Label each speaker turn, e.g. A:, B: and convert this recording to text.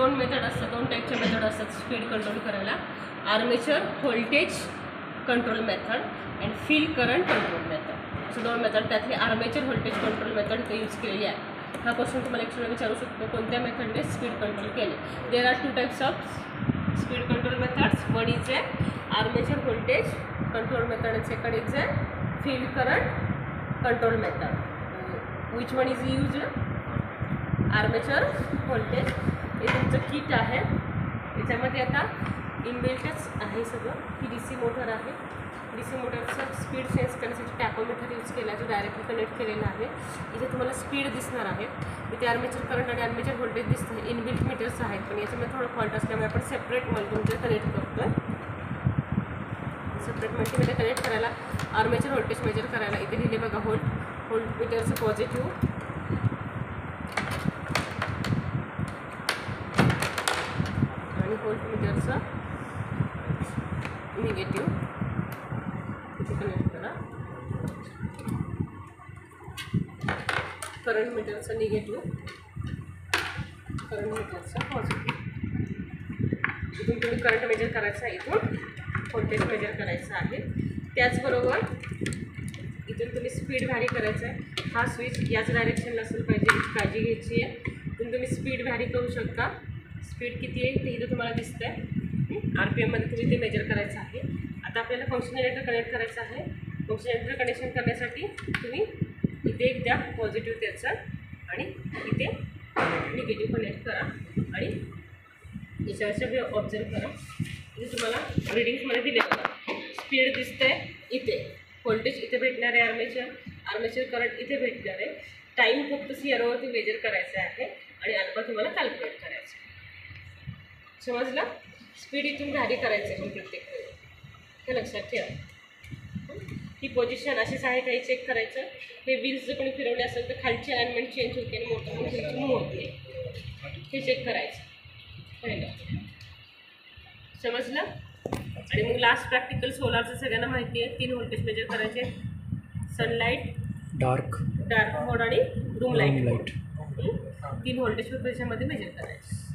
A: दोन मेथड असतात, दोन टाईपचे मेथड असतात स्पीड कंट्रोल करायला. Armature voltage control method and field current control method, असं दोन मेथड. त्यातली आर्मेचर व्होल्टेज कंट्रोल मेथड इथे यूज केलेली आहे. हा क्वेश्चन तुम्हाला एक्चुअली विचारू शकतो, कोणत्या मेथडने स्पीड कंट्रोल केले. There are 2 types of speed control methods. One is a armature voltage control method and second is a field current control method. Which one is used? Armature voltage. हे तुमचं kit आहे, याच्यामध्ये आता इनबिल्टच आहे सगळं. ही DC motor आहे. DC मोटरचं speed sense करण्यासाठी टॅकोमीटर use केला, जो डायरेक्टली कनेक्ट केलेला आहे. इथे तुम्हाला स्पीड दिसणार आहे. इथे आर्मेचर करंट आणि आर्मेचर व्होल्टेज दिसतं. इनबिल्ट मीटर्स आहेत, पण याच्यामध्ये थोडं फॉल्ट असल्यामुळे आपण सेपरेट मल्टीमीटर कनेक्ट करतो. सेपरेट मल्टीमीटर कनेक्ट करायला, आर्मेचर व्होल्टेज मेजर करायला इथे लिहिले बघा व्होल्ट मीटरचं पॉझिटिव्ह आणि व्होल्ट मीटरचं निगेटिव्ह इथे कनेक्ट करा. करंट मीटरचं निगेटिव्ह, करंट मीटरचं पॉझिटिव्ह. इथून तुम्ही करंट मेजर करायचं आहे, इथून व्होल्टेज मेजर करायचं आहे. त्याचबरोबर इथून तुम्ही स्पीड व्हॅरी करायचं आहे. हा स्विच याच डायरेक्शनला असलं पाहिजे, काळजी घ्यायची आहे. इथून तुम्ही स्पीड व्हॅरी करू शकता. स्पीड किती आहे ते इथं तुम्हाला दिसतं आहे. RPMमध्ये तुम्ही ते मेजर करायचं आहे. आता आपल्याला फंक्शन जनरेटर कनेक्ट करायचं आहे. फंक्शन जनरेटर कनेक्शन करण्यासाठी तुम्ही इथे एक द्या पॉझिटिव्ह त्याचं आणि इथे निगेटिव्ह कनेक्ट करा आणि याच्यावर ऑब्झर्व करा. इथे तुम्हाला रीडिंग्समध्ये दिले बघा. स्पीड दिसतं आहे इथे, व्होल्टेज इथे भेटणार आहे, आर्मेचर करंट इथे भेटणार आहे. टाईम फक्त CROवरती मेजर करायचं आहे आणि अल्फा तुम्हाला कॅल्क्युलेट करायचं आहे. समजलं? स्पीड इथून व्हॅरी करायचं आहे प्रत्येक वेळी, हे लक्षात ठेवा. ही पोझिशन अशीच आहे काही चेक करायचं. हे व्हील्स जर कोणी फिरवले असेल तर खालची अलाइनमेंट चेंज होते आणि मोटर पण मूव होते, हे चेक करायचं पहिलं. समजलं? आणि मग लास्ट प्रॅक्टिकल सोलारचं सगळ्यांना माहिती आहे. 3 व्होल्टेज मेजर करायचे, सनलाईट, डार्क मोड आणि रूम लाईट. 3 व्होल्टेज त्याच्यामध्ये मेजर करायचे.